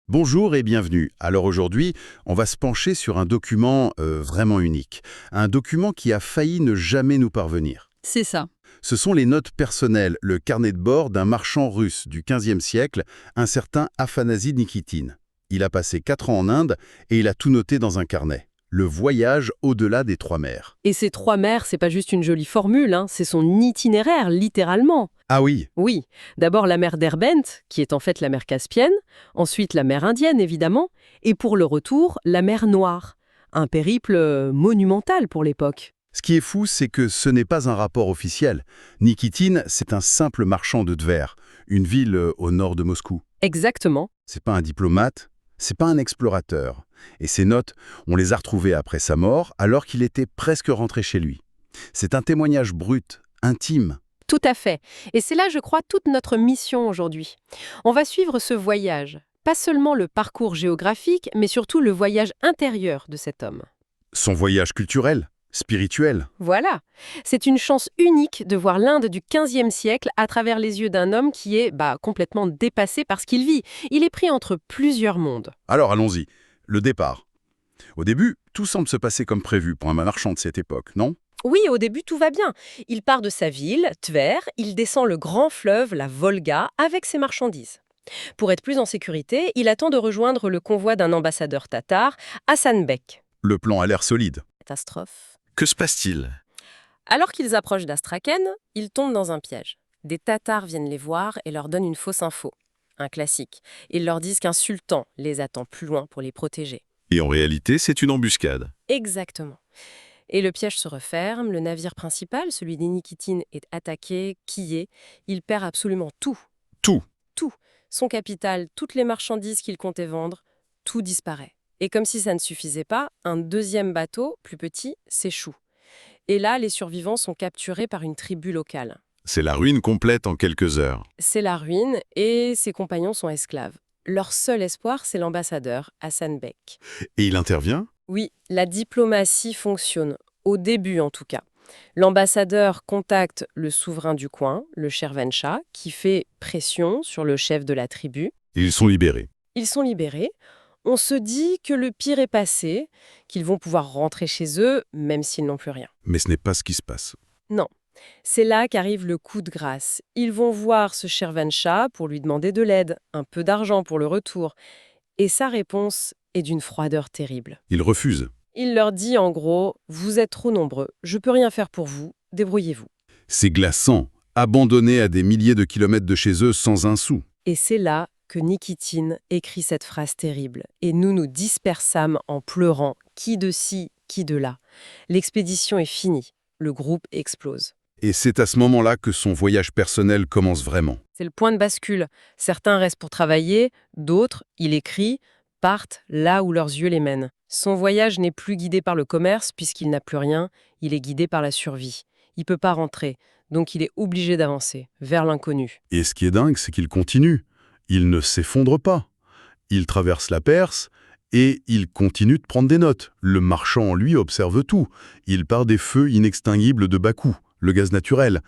Bonjour et bienvenue. Alors aujourd'hui, on va se pencher sur un document vraiment unique. Un document qui a failli ne jamais nous parvenir. C'est ça. Ce sont les notes personnelles, le carnet de bord d'un marchand russe du XVe siècle, un certain Afanasi Nikitine. Il a passé 4 ans en Inde et il a tout noté dans un carnet. Le voyage au-delà des 3 mers. Et ces 3 mers, c'est pas juste une jolie formule, c'est son itinéraire, littéralement. Ah oui, Oui, d'abord la mer d'Herbent, qui est en fait la mer Caspienne, ensuite la mer Indienne, évidemment, et pour le retour, la mer Noire. Un périple monumental pour l'époque. ce qui est fou, c'est que ce n'est pas un rapport officiel. Nikitine, c'est un simple marchand de Tver, une ville au nord de Moscou. Exactement. C'est pas un diplomate, c'est pas un explorateur. Et ces notes, on les a retrouvées après sa mort, alors qu'il était presque rentré chez lui. C'est un témoignage brut, intime. Tout à fait. Et c'est là, je crois, toute notre mission aujourd'hui. On va suivre ce voyage. Pas seulement le parcours géographique, mais surtout le voyage intérieur de cet homme. Son voyage culturel, spirituel. Voilà. C'est une chance unique de voir l'Inde du XVe siècle à travers les yeux d'un homme qui est complètement dépassé par ce qu'il vit. Il est pris entre plusieurs mondes. Alors allons-y, le départ. Au début, tout semble se passer comme prévu pour un marchand de cette époque, non? Oui, au début, tout va bien. Il part de sa ville, Tver, il descend le grand fleuve, la Volga, avec ses marchandises. Pour être plus en sécurité, il attend de rejoindre le convoi d'un ambassadeur tatar, Hassan Bek. Le plan a l'air solide. Catastrophe. Que se passe-t-il? Alors qu'ils approchent d'Astrakhan, ils tombent dans un piège. Des Tatars viennent les voir et leur donnent une fausse info. Un classique. Ils leur disent qu'un sultan les attend plus loin pour les protéger. Et en réalité, c'est une embuscade. Exactement. Et le piège se referme, le navire principal, celui des Nikitine, est attaqué, pillé. Il perd absolument tout. Tout. Tout. Son capital, toutes les marchandises qu'il comptait vendre, tout disparaît. Et comme si ça ne suffisait pas, un deuxième bateau, plus petit, s'échoue. Et là, les survivants sont capturés par une tribu locale. C'est la ruine complète en quelques heures. C'est la ruine et ses compagnons sont esclaves. Leur seul espoir, c'est l'ambassadeur, Hassan Bek. Et il intervient? Oui, la diplomatie fonctionne, au début en tout cas. L'ambassadeur contacte le souverain du coin, le Shervan-Shah, qui fait pression sur le chef de la tribu. Et ils sont libérés. Ils sont libérés. On se dit que le pire est passé, qu'ils vont pouvoir rentrer chez eux, même s'ils n'ont plus rien. Mais ce n'est pas ce qui se passe. Non. C'est là qu'arrive le coup de grâce. Ils vont voir ce Shervan-Shah pour lui demander de l'aide, un peu d'argent pour le retour. Et sa réponse est d'une froideur terrible. Ils refusent. Il leur dit en gros « Vous êtes trop nombreux, je peux rien faire pour vous, débrouillez-vous ». C'est glaçant, abandonnés à des milliers de kilomètres de chez eux sans un sou. Et c'est là que Nikitine écrit cette phrase terrible. Et nous nous dispersâmes en pleurant, qui de ci, qui de là. L'expédition est finie, le groupe explose. Et c'est à ce moment-là que son voyage personnel commence vraiment. C'est le point de bascule. Certains restent pour travailler, d'autres, il écrit, partent là où leurs yeux les mènent. Son voyage n'est plus guidé par le commerce puisqu'il n'a plus rien, il est guidé par la survie. Il ne peut pas rentrer, donc il est obligé d'avancer, vers l'inconnu. Et ce qui est dingue, c'est qu'il continue. Il ne s'effondre pas. Il traverse la Perse et il continue de prendre des notes. Le marchand, lui, observe tout. Il part des feux inextinguibles de Bakou, le gaz naturel.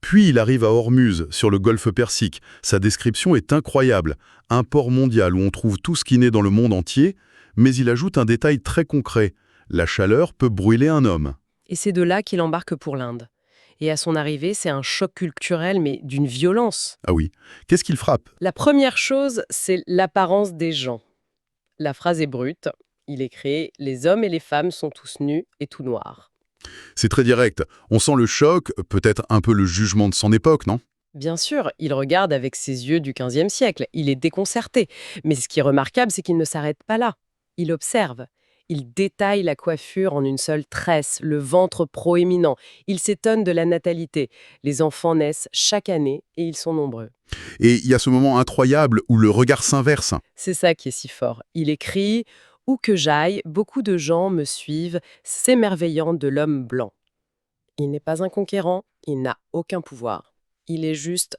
Puis il arrive à Ormuz, sur le golfe Persique. Sa description est incroyable. Un port mondial où on trouve tout ce qui naît dans le monde entier, mais il ajoute un détail très concret. La chaleur peut brûler un homme. Et c'est de là qu'il embarque pour l'Inde. Et à son arrivée, c'est un choc culturel, mais d'une violence. Ah oui, qu'est-ce qu'il frappe? La première chose, c'est l'apparence des gens. La phrase est brute. Il écrit « Les hommes et les femmes sont tous nus et tout noirs ». C'est très direct. On sent le choc, peut-être un peu le jugement de son époque, non? Bien sûr, il regarde avec ses yeux du XVe siècle. Il est déconcerté. Mais ce qui est remarquable, c'est qu'il ne s'arrête pas là. Il observe. Il détaille la coiffure en une seule tresse, le ventre proéminent. Il s'étonne de la natalité. Les enfants naissent chaque année et ils sont nombreux. Et il y a ce moment incroyable où le regard s'inverse. C'est ça qui est si fort. Il écrit « Où que j'aille, beaucoup de gens me suivent, s'émerveillant de l'homme blanc. Il n'est pas un conquérant, il n'a aucun pouvoir. Il est juste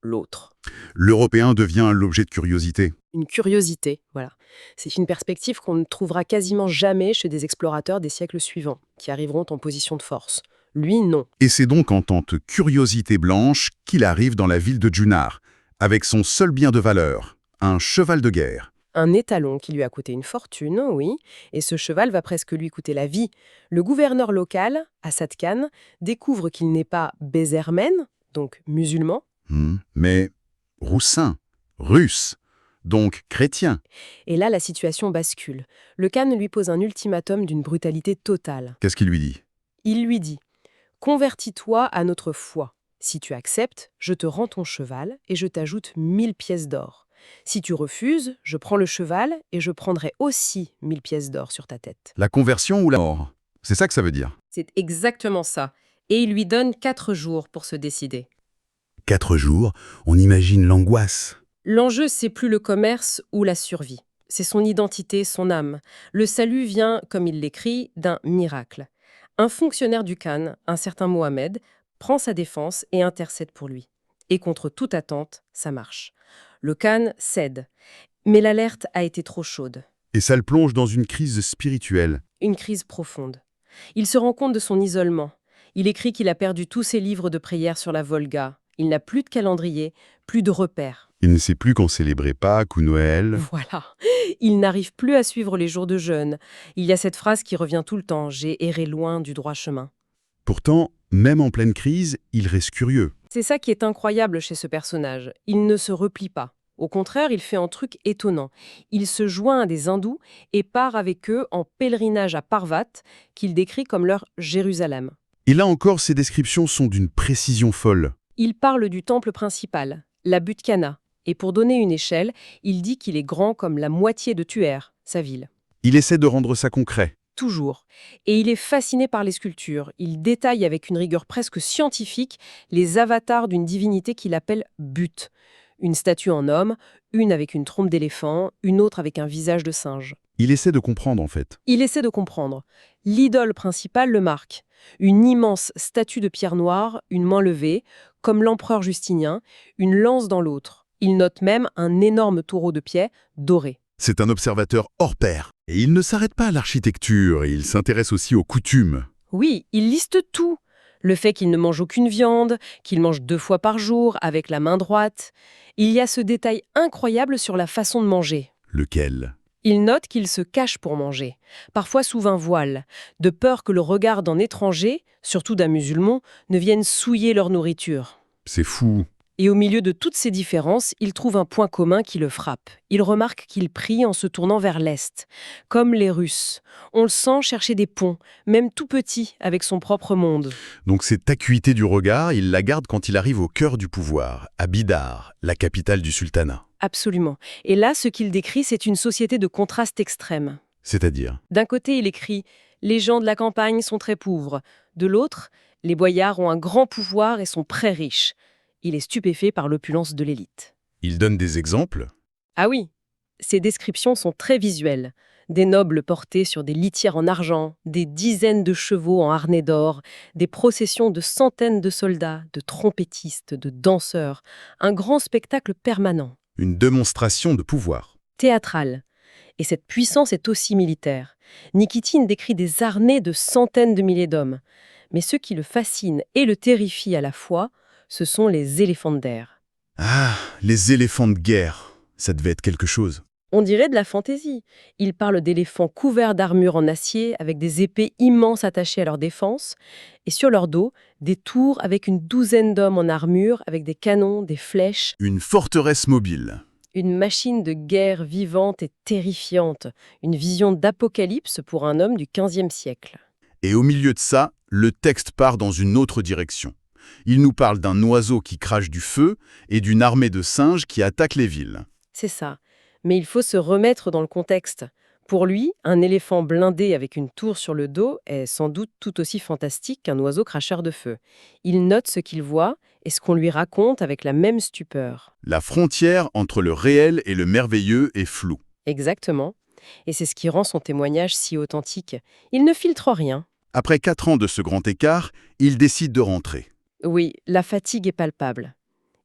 l'autre. » L'Européen devient l'objet de curiosité. Une curiosité, voilà. C'est une perspective qu'on ne trouvera quasiment jamais chez des explorateurs des siècles suivants, qui arriveront en position de force. Lui, non. Et c'est donc en tant que curiosité blanche qu'il arrive dans la ville de Djunar, avec son seul bien de valeur, Un cheval de guerre. Un étalon qui lui a coûté une fortune, oui, et ce cheval va presque lui coûter la vie. Le gouverneur local, Assad Khan, découvre qu'il n'est pas bézermen, donc musulman, Mais roussin, russe, donc chrétien. et là la situation bascule. Le Khan lui pose un ultimatum d'une brutalité totale. Qu'est-ce qu'il lui dit? Il lui dit « Convertis-toi à notre foi. Si tu acceptes, je te rends ton cheval et je t'ajoute 1000 pièces d'or. Si tu refuses, je prends le cheval et je prendrai aussi 1000 pièces d'or sur ta tête. » La conversion ou la mort? C'est ça que ça veut dire. C'est exactement ça. Et il lui donne 4 jours pour se décider. 4 jours, on imagine l'angoisse. L'enjeu, c'est plus le commerce ou la survie. C'est son identité, son âme. Le salut vient, comme il l'écrit, d'un miracle. Un fonctionnaire du Khan, un certain Mohamed, prend sa défense et intercède pour lui. Et contre toute attente, ça marche. Le Khan cède. Mais l'alerte a été trop chaude. Et ça le plonge dans une crise spirituelle. Une crise profonde. Il se rend compte de son isolement. Il écrit qu'il a perdu tous ses livres de prière sur la Volga. Il n'a plus de calendrier, plus de repères. Il ne sait plus quand célébrer Pâques ou Noël. Voilà. Il n'arrive plus à suivre les jours de jeûne. Il y a cette phrase qui revient tout le temps, « J'ai erré loin du droit chemin ». Pourtant, même en pleine crise, il reste curieux. C'est ça qui est incroyable chez ce personnage. Il ne se replie pas. Au contraire, il fait un truc étonnant. Il se joint à des hindous et part avec eux en pèlerinage à Parvat, qu'il décrit comme leur Jérusalem. Et là encore, ces descriptions sont d'une précision folle. Il parle du temple principal, la butte Cana, et pour donner une échelle, il dit qu'il est grand comme la moitié de Tuer, sa ville. Il essaie de rendre ça concret. Toujours. Et il est fasciné par les sculptures. Il détaille avec une rigueur presque scientifique les avatars d'une divinité qu'il appelle But. Une statue en homme, une avec une trompe d'éléphant, une autre avec un visage de singe. Il essaie de comprendre en fait. Il essaie de comprendre. L'idole principale le marque. Une immense statue de pierre noire, une main levée, comme l'empereur Justinien, une lance dans l'autre. Il note même un énorme taureau de pied doré. C'est un observateur hors pair. Et il ne s'arrête pas à l'architecture, il s'intéresse aussi aux coutumes. Oui, il liste tout. Le fait qu'il ne mange aucune viande, qu'il mange 2 fois par jour avec la main droite. Il y a ce détail incroyable sur la façon de manger. Lequel? Il note qu'il se cache pour manger, parfois sous un voile, de peur que le regard d'un étranger, surtout d'un musulman, ne vienne souiller leur nourriture. C'est fou. Et au milieu de toutes ces différences, il trouve un point commun qui le frappe. Il remarque qu'il prie en se tournant vers l'Est, comme les Russes. On le sent chercher des ponts, même tout petit, avec son propre monde. Donc cette acuité du regard, il la garde quand il arrive au cœur du pouvoir, à Bidar, la capitale du sultanat. Absolument. Et là, ce qu'il décrit, c'est une société de contraste extrême. C'est-à-dire? D'un côté, il écrit « Les gens de la campagne sont très pauvres ». De l'autre, « Les boyards ont un grand pouvoir et sont très riches ». Il est stupéfait par l'opulence de l'élite. Il donne des exemples? Ah oui, ces descriptions sont très visuelles. Des nobles portés sur des litières en argent, des dizaines de chevaux en harnais d'or, des processions de centaines de soldats, de trompettistes, de danseurs. Un grand spectacle permanent. Une démonstration de pouvoir. Théâtral. Et cette puissance est aussi militaire. Nikitine décrit des armées de centaines de milliers d'hommes. Mais ce qui le fascine et le terrifie à la fois, ce sont les éléphants de guerre. Ah, les éléphants de guerre. Ça devait être quelque chose. On dirait de la fantaisie. Il parle d'éléphants couverts d'armure en acier, avec des épées immenses attachées à leur défense, et sur leur dos, des tours avec une douzaine d'hommes en armure, avec des canons, des flèches. Une forteresse mobile. Une machine de guerre vivante et terrifiante, une vision d'apocalypse pour un homme du XVe siècle. Et au milieu de ça, le texte part dans une autre direction. Il nous parle d'un oiseau qui crache du feu et d'une armée de singes qui attaquent les villes. C'est ça. Mais il faut se remettre dans le contexte. Pour lui, un éléphant blindé avec une tour sur le dos est sans doute tout aussi fantastique qu'un oiseau cracheur de feu. Il note ce qu'il voit et ce qu'on lui raconte avec la même stupeur. La frontière entre le réel et le merveilleux est floue. Exactement. Et c'est ce qui rend son témoignage si authentique. Il ne filtre rien. Après 4 ans de ce grand écart, il décide de rentrer. Oui, la fatigue est palpable.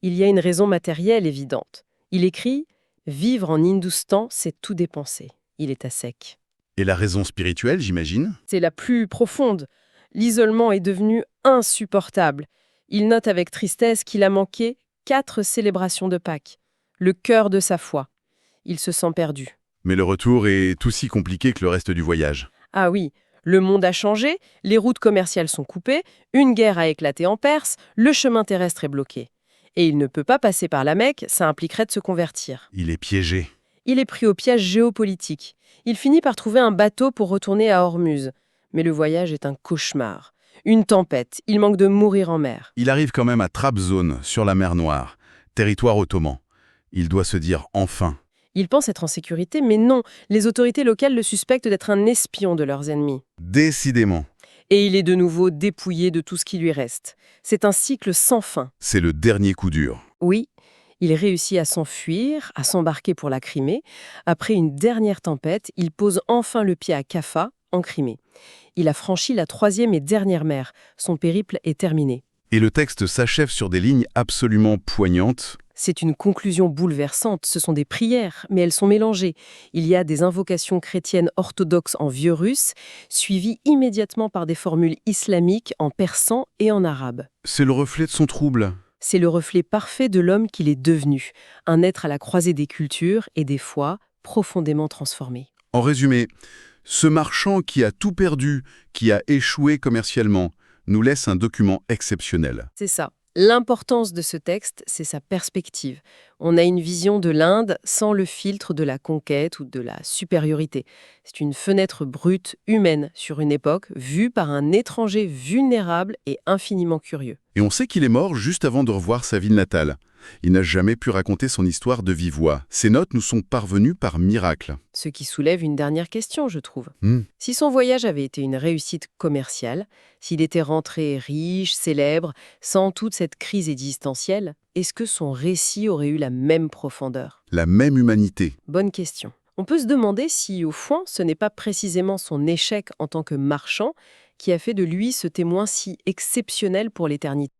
Il y a une raison matérielle évidente. Il écrit « Vivre en Hindustan, c'est tout dépenser ». Il est à sec. Et la raison spirituelle, j'imagine? C'est la plus profonde. L'isolement est devenu insupportable. Il note avec tristesse qu'il a manqué 4 célébrations de Pâques, le cœur de sa foi. il se sent perdu. Mais le retour est aussi compliqué que le reste du voyage. Ah oui, le monde a changé, les routes commerciales sont coupées, une guerre a éclaté en Perse, le chemin terrestre est bloqué. Et il ne peut pas passer par la Mecque, ça impliquerait de se convertir. Il est piégé. Il est pris au piège géopolitique. Il finit par trouver un bateau pour retourner à Ormuz. Mais le voyage est un cauchemar. Une tempête, il manque de mourir en mer. Il arrive quand même à Trabzon, sur la mer Noire, territoire ottoman. Il doit se dire enfin. Il pense être en sécurité, mais non, les autorités locales le suspectent d'être un espion de leurs ennemis. Décidément, Et il est de nouveau dépouillé de tout ce qui lui reste. C'est un cycle sans fin. c'est le dernier coup dur. Oui, il réussit à s'enfuir, à s'embarquer pour la Crimée. Après une dernière tempête, il pose enfin le pied à Kaffa, en Crimée. Il a franchi la 3e et dernière mer. Son périple est terminé. Et le texte s'achève sur des lignes absolument poignantes. C'est une conclusion bouleversante, ce sont des prières, mais elles sont mélangées. Il y a des invocations chrétiennes orthodoxes en vieux russe, suivies immédiatement par des formules islamiques en persan et en arabe. C'est le reflet de son trouble. C'est le reflet parfait de l'homme qu'il est devenu, un être à la croisée des cultures et des foi profondément transformé. En résumé, ce marchand qui a tout perdu, qui a échoué commercialement, nous laisse un document exceptionnel. C'est ça. L'importance de ce texte, c'est sa perspective. On a une vision de l'Inde sans le filtre de la conquête ou de la supériorité. C'est une fenêtre brute, humaine, sur une époque vue par un étranger vulnérable et infiniment curieux. Et on sait qu'il est mort juste avant de revoir sa ville natale. Il n'a jamais pu raconter son histoire de vive voix. Ses notes nous sont parvenues par miracle. Ce qui soulève une dernière question, je trouve. Hmm. Si son voyage avait été une réussite commerciale, s'il était rentré riche, célèbre, sans toute cette crise existentielle, est-ce que son récit aurait eu la même profondeur? La même humanité. Bonne question. On peut se demander si, au fond, ce n'est pas précisément son échec en tant que marchand qui a fait de lui ce témoin si exceptionnel pour l'éternité.